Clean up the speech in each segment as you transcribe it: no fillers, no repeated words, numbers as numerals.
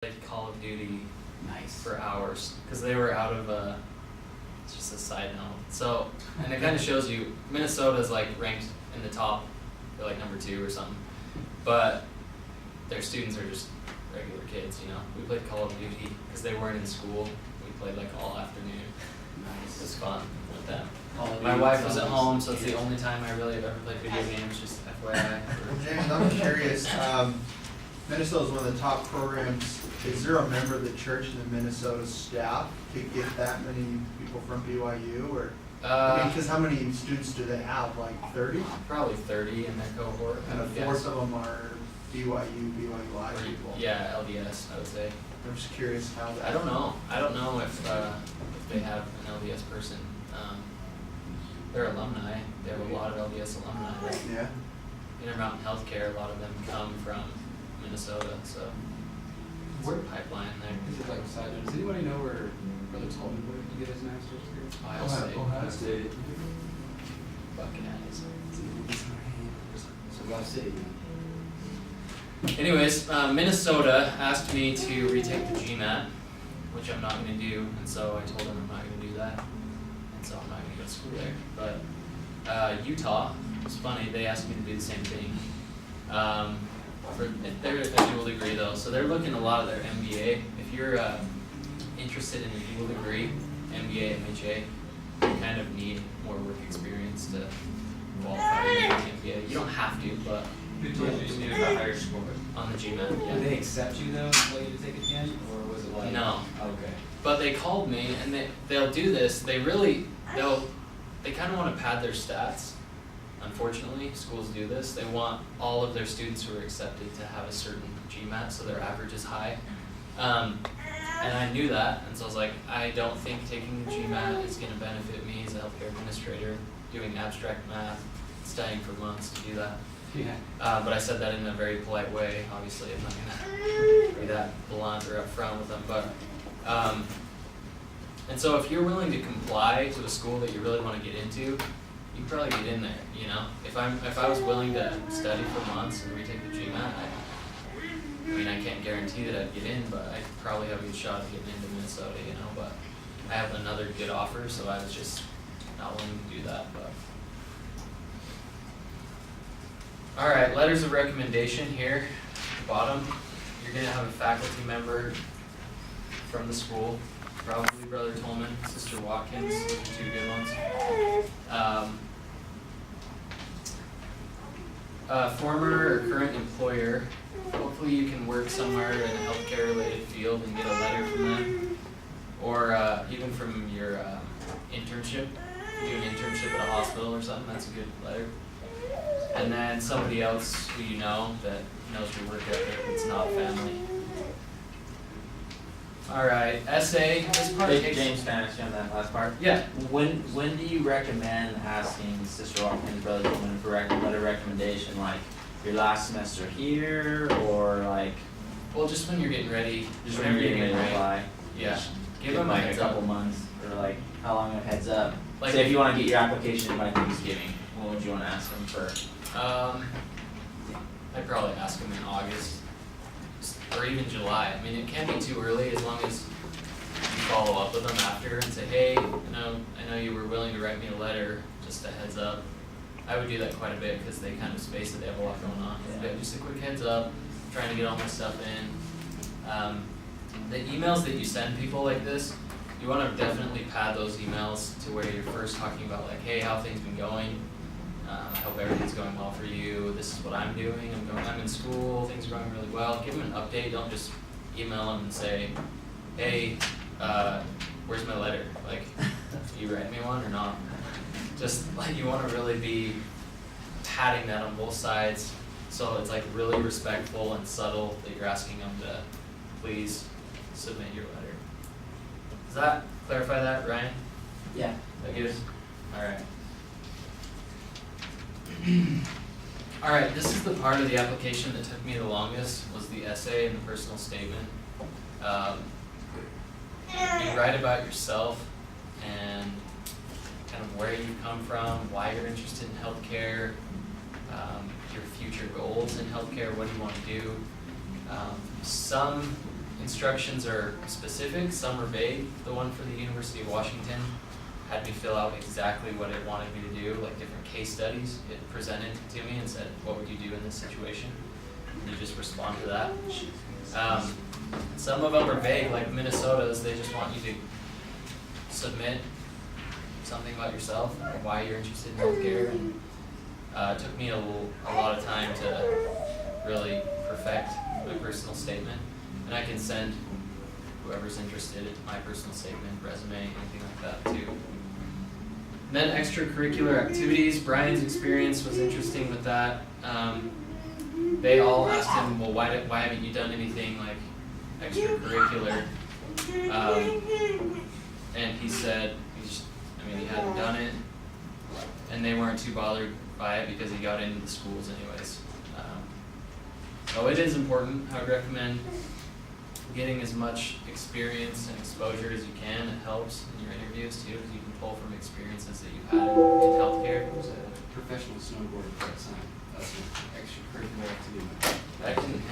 played Call of Duty Nice. for hours because they were out of it's just a side note. So, and it kind of shows you Minnesota's like ranked in the top, they're like number 2 or something, but their students are just regular kids, you know. We played Call of Duty because they weren't in school. We played like all afternoon. Nice. It was fun with them. My wife was at home, so it's the only time I really have ever played video games, just FYI. James, I'm curious, Minnesota is one of the top programs. Is there a member of the church in the Minnesota staff to get that many people from BYU? Or, because how many students do they have, like 30? Probably 30 in their cohort. And a fourth of them are BYU, BYU-I people. Yeah, LDS, I would say. I'm just curious how that. I don't know if they have an LDS person. They're alumni. They have a lot of LDS alumni. Right? Yeah. Intermountain Healthcare, a lot of them come from Minnesota, so it's a pipeline there. Is it like side note? Does anybody know where Brother Tolman went to get his master's degree? Ohio State. State. Buckeyes. So Ohio State. Anyways, Minnesota asked me to retake the GMAT, which I'm not going to do, and so I told them I'm not going to do that, and so I'm not going to go to school there. But Utah, it's funny, they asked me to do the same thing. They're a dual degree though, so they're looking a lot of their MBA. If you're interested in a dual degree, MBA, MHA, you kind of need more work experience to qualify for an MBA. You don't have to, but Who told you you needed a higher score? on the GMAT, yeah. Did they accept you though and tell you to take it again? Or was it like No. Okay. But they called me, and they'll do this. They kind of want to pad their stats. Unfortunately, schools do this. They want all of their students who are accepted to have a certain GMAT, so their average is high. And I knew that, and so I was like, I don't think taking the GMAT is going to benefit me as a healthcare administrator, doing abstract math, studying for months to do that. Yeah. But I said that in a very polite way. Obviously, I'm not going to be that blunt or upfront with them. But and so if you're willing to comply to a school that you really want to get into, you can probably get in there. You know, if I was willing to study for months and retake the GMAT, I mean, I can't guarantee that I'd get in, but I'd probably have a good shot at getting into Minnesota. You know, but I have another good offer, so I was just not willing to do that. But all right, letters of recommendation here at the bottom. You're going to have a faculty member from the school, probably Brother Tolman, Sister Watkins, those are 2 good ones. Former or current employer, hopefully you can work somewhere in a healthcare related field and get a letter from them, or even from your internship. If you do an internship at a hospital or something, that's a good letter. And then somebody else who you know that knows your work ethic that's not family. Alright, essay, this part takes... James, can I ask you on that last part? Yeah. When do you recommend asking Sister Watkins, Brother Tolman for letter recommendation? Like your last semester here, or like Well, just when you're getting ready. just when you're getting ready to apply? Yeah. Give Give them like a heads couple up. months, or like how long a heads up? Like Say if you want to get your application in by Thanksgiving, what would you want to ask them for? I'd probably ask them in August, or even July. I mean, it can't be too early as long as you follow up with them after and say, hey, I know you were willing to write me a letter, just a heads up. I would do that quite a bit because they kind of space it, they have a lot going on. Yeah. But just a quick heads up, trying to get all my stuff in. The emails that you send people like this, you want to definitely pad those emails to where you're first talking about like, hey, how things been going? I hope everything's going well for you. This is what I'm doing. I'm in school. Things are going really well. Give them an update. Don't just email them and say, hey, where's my letter? Like, you write me one or not? Just like you want to really be padding that on both sides, so it's like really respectful and subtle that you're asking them to please submit your letter. Does that clarify that, Ryan? Yeah. That good? Alright. Alright, this is the part of the application that took me the longest, was the essay and the personal statement. You write about yourself and kind of where you come from, why you're interested in healthcare, your future goals in healthcare, what do you want to do. Some instructions are specific, some are vague. The one for the University of Washington had me fill out exactly what it wanted me to do, like different case studies. It presented to me and said, what would you do in this situation? And you just respond to that. Some of them are vague, like Minnesota's, they just want you to submit something about yourself, or why you're interested in healthcare. And, it took me a lot of time to really perfect my personal statement. And I can send whoever's interested my personal statement, resume, anything like that too. And then extracurricular activities, Brian's experience was interesting with that. They all asked him, well, why haven't you done anything like extracurricular? And he said, he hadn't done it, and they weren't too bothered by it because he got into the schools anyways. So it is important. I would recommend getting as much experience and exposure as you can. It helps in your interviews too, because you can pull from experiences that you've had in healthcare. There's a professional snowboarder for sign. That's an extracurricular activity. I can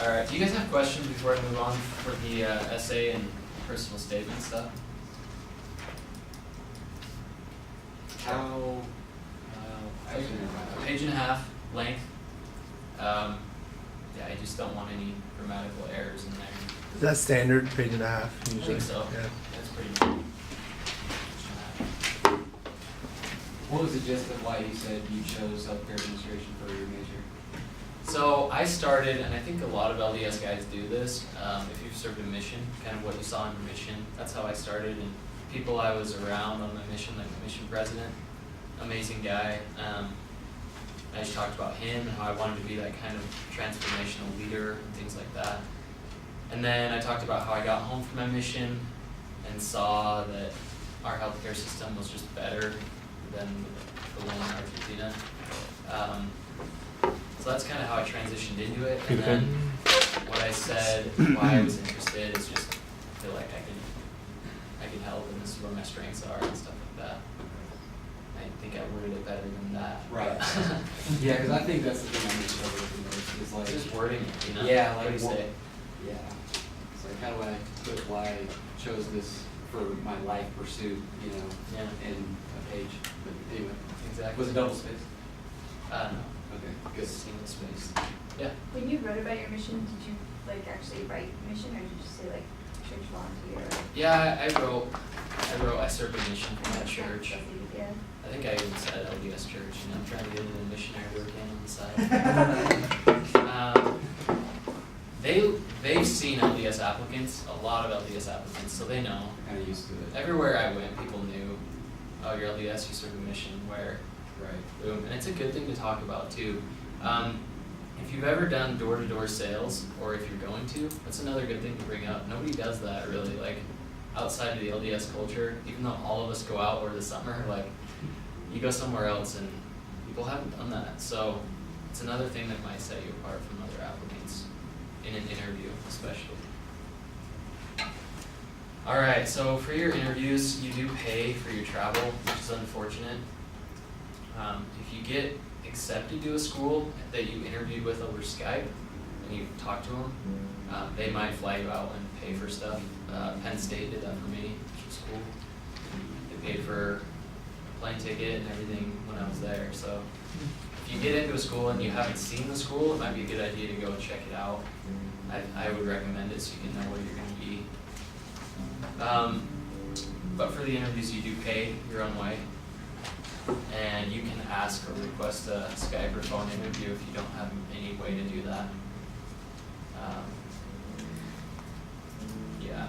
Alright, do you guys have questions before I move on for the essay and personal statement stuff? How, Page and a half length. Yeah, I just don't want any grammatical errors in there. Is that standard, page and a half I usually? think so. Yeah. That's pretty good. what was the gist of why you said you chose healthcare administration for your major? So I started, and I think a lot of LDS guys do this, if you've served a mission, kind of what you saw in your mission, that's how I started, and people I was around on my mission, like the mission president, amazing guy. I just talked about him and how I wanted to be that kind of transformational leader and things like that. And then I talked about how I got home from my mission and saw that our healthcare system was just better than the one in Argentina. So that's kind of how I transitioned into it. And then what I said, why I was interested, is just I feel like I can help, and this is where my strengths are and stuff like that. I think I worded it better than that. Right. Yeah, because I think that's the thing I'm struggling with the most, is like Just wording it, you know? Yeah, What do like you say? Yeah. It's like how do I put why I chose this for my life pursuit, you know, Yeah, in a page. But anyway, exactly. was it double spaced? No. Okay, Good good. single space. Yeah. When you wrote about your mission, did you like actually write mission, or did you just say like church volunteer? Yeah, I served a mission for that church. That's what you did. I think I even said LDS church, you know, I'm trying to get into missionary work in on the side. They've seen LDS applicants, a lot of LDS applicants, so they know. Kind of used to it. Everywhere I went, people knew, oh, you're LDS, you serve a mission, where, Right. boom. And it's a good thing to talk about too. If you've ever done door-to-door sales, or if you're going to, that's another good thing to bring up. Nobody does that really, like, outside of the LDS culture, even though all of us go out over the summer, like, you go somewhere else and people haven't done that. So it's another thing that might set you apart from other applicants in an interview, especially. Alright, so for your interviews, you do pay for your travel, which is unfortunate. If you get accepted to a school that you interviewed with over Skype and you talk to them, they might fly you out and pay for stuff. Penn State did that for me, which was cool. They paid for a plane ticket and everything when I was there. So if you get into a school and you haven't seen the school, it might be a good idea to go check it out. I would recommend it so you can know where you're going to be. But for the interviews, you do pay your own way. And you can ask or request a Skype or phone interview if you don't have any way to do that. Yeah.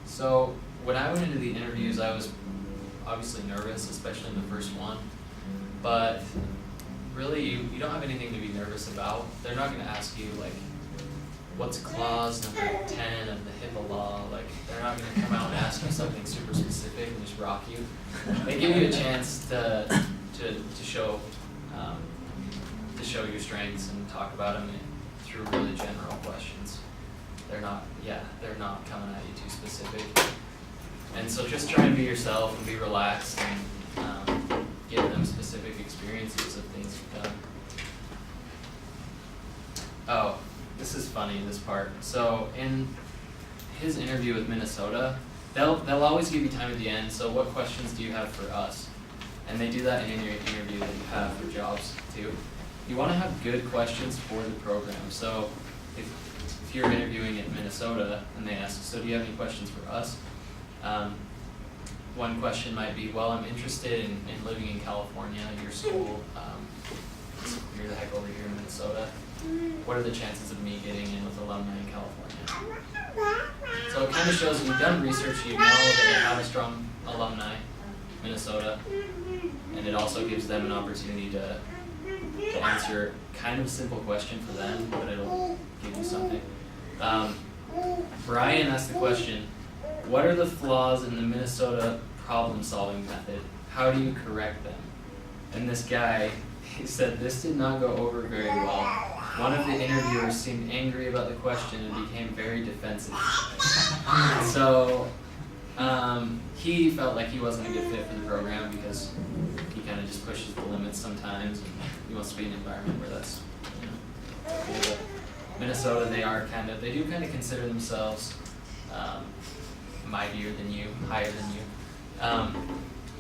So when I went into the interviews, I was obviously nervous, especially in the first one. But really, you don't have anything to be nervous about. They're not going to ask you, like, what's clause number 10 of the HIPAA law? Like, they're not going to come out and ask you something super specific and just rock you. They give you a chance to show your strengths and talk about them through really general questions. They're not coming at you too specific. And so just try and be yourself and be relaxed and give them specific experiences of things you've done. Oh, this is funny, this part. So in his interview with Minnesota, they'll always give you time at the end, so what questions do you have for us? And they do that in your interview that you have for jobs too. You want to have good questions for the program. So if you're interviewing at Minnesota and they ask, so do you have any questions for us? One question might be, well, I'm interested in living in California, your school, you're the heck over here in Minnesota. What are the chances of me getting in with alumni in California? So it kind of shows you've done research, you know that they have a strong alumni, Minnesota, and it also gives them an opportunity to answer kind of a simple question for them, but it'll give you something. Brian asked the question, what are the flaws in the Minnesota problem-solving method? How do you correct them? And this guy, he said this did not go over very well. One of the interviewers seemed angry about the question and became very defensive. So he felt like he wasn't a good fit for the program because he kind of just pushes the limits sometimes, and he wants to be in an environment where that's, you know, okay. But Minnesota, they do kind of consider themselves mightier than you, higher than you.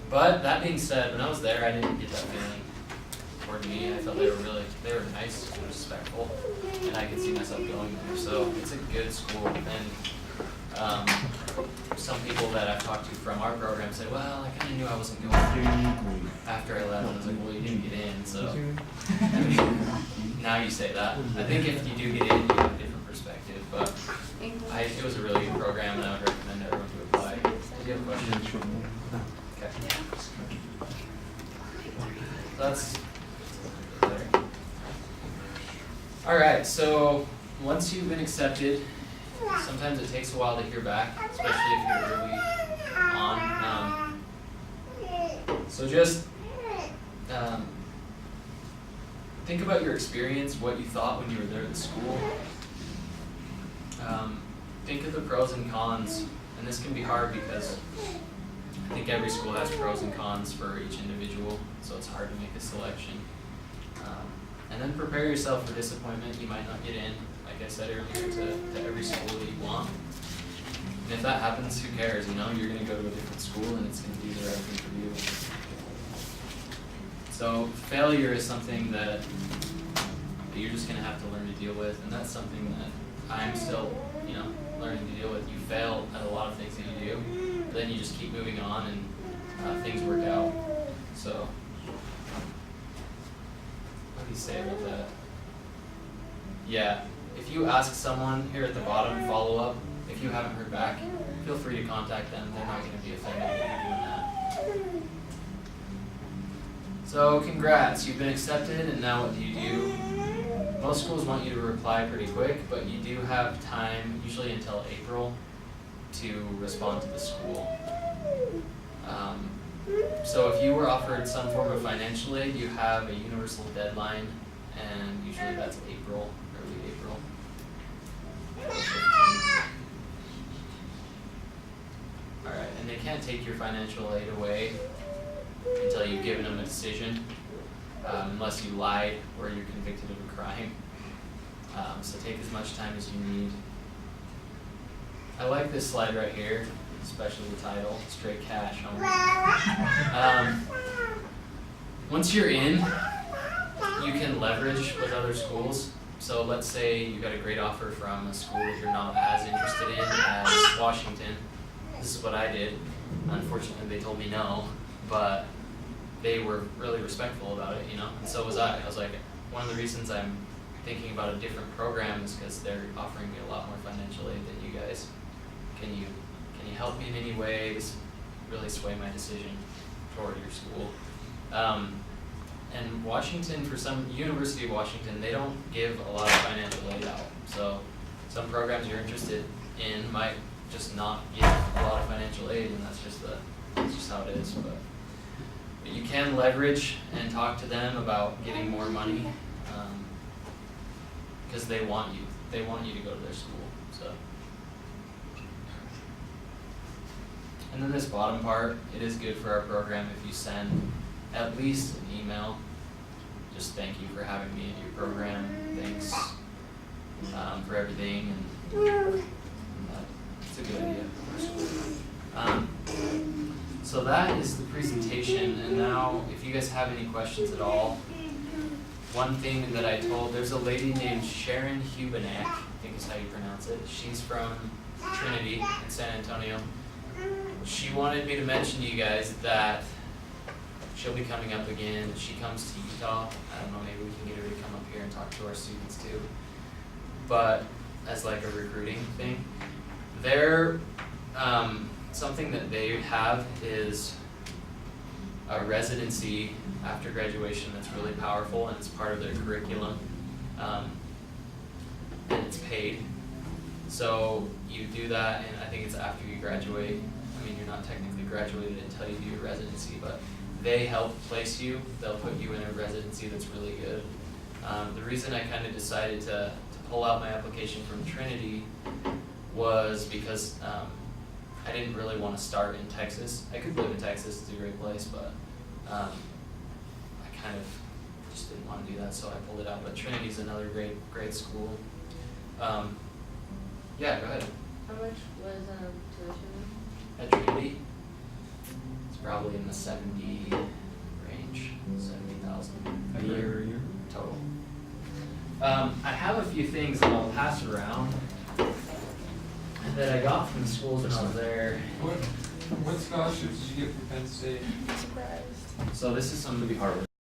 But that being said, when I was there, I didn't get that feeling toward me. I felt they were nice and respectful, and I could see myself going there. So it's a good school. And some people that I've talked to from our program said, well, I kind of knew I wasn't going after I left. I was like, well, you didn't get in, so I mean, now you say that. I think if you do get in, you have a different perspective. But it was a really good program, and I would recommend everyone to apply. Do you have a question? Okay. That's there. All right. So once you've been accepted, sometimes it takes a while to hear back, especially if you're early on. So just think about your experience, what you thought when you were there at the school. Think of the pros and cons, and this can be hard because I think every school has pros and cons for each individual, so it's hard to make a selection. And then prepare yourself for disappointment. You might not get in, like I said earlier, to every school that you want. And if that happens, who cares? You know, you're going to go to a different school and it's going to be the right thing for you. So failure is something that you're just going to have to learn to deal with, and that's something that I'm still, you know, learning to deal with. You fail at a lot of things that you do, but then you just keep moving on and things work out. So what do you say about that? Yeah, if you ask someone here at the bottom, follow up, if you haven't heard back, feel free to contact them. They're not going to be offended that you're doing that. So congrats, you've been accepted, and now what do you do? Most schools want you to reply pretty quick, but you do have time, usually until April, to respond to the school. So if you were offered some form of financial aid, you have a universal deadline, and usually that's April, early April. Alright, and they can't take your financial aid away until you've given them a decision, unless you lied or you're convicted of a crime. So take as much time as you need. I like this slide right here, especially the title, Straight Cash Home. Once you're in, you can leverage with other schools. So let's say you got a great offer from a school that you're not as interested in as Washington. This is what I did. Unfortunately, they told me no, but they were really respectful about it, you know, and so was I. I was like, one of the reasons I'm thinking about a different program is because they're offering me a lot more financial aid than you guys. Can you help me in any way? This really sway my decision toward your school. And Washington, for some, University of Washington, they don't give a lot of financial aid out. So some programs you're interested in might just not give a lot of financial aid, and that's just how it is. But you can leverage and talk to them about getting more money, because they want you. They want you to go to their school. So, and then this bottom part, it is good for our program if you send at least an email. Just thank you for having me in your program. Thanks for everything, and it's a good idea. So that is the presentation, and now if you guys have any questions at all, one thing that I told, there's a lady named Sharon Hubenak, I think is how you pronounce it. She's from Trinity in San Antonio. She wanted me to mention to you guys that she'll be coming up again. She comes to Utah. I don't know, maybe we can get her to come up here and talk to our students too. But as like a recruiting thing, they're something that they have is a residency after graduation that's really powerful, and it's part of their curriculum, and it's paid. So you do that, and I think it's after you graduate. I mean, you're not technically graduated until you do your residency, but they help place you. They'll put you in a residency that's really good. The reason I kind of decided to pull out my application from Trinity was because I didn't really want to start in Texas. I could live in Texas, it's a great place, but I kind of just didn't want to do that, so I pulled it out. But Trinity's another great school. Yeah, go ahead. How much was tuition? At Trinity, it's probably in the 70 range, 70,000 a year total. I have a few things that I'll pass around that I got from the schools when I was there. What scholarships did you get from Penn State? Surprised. So this is some Could be Harvard.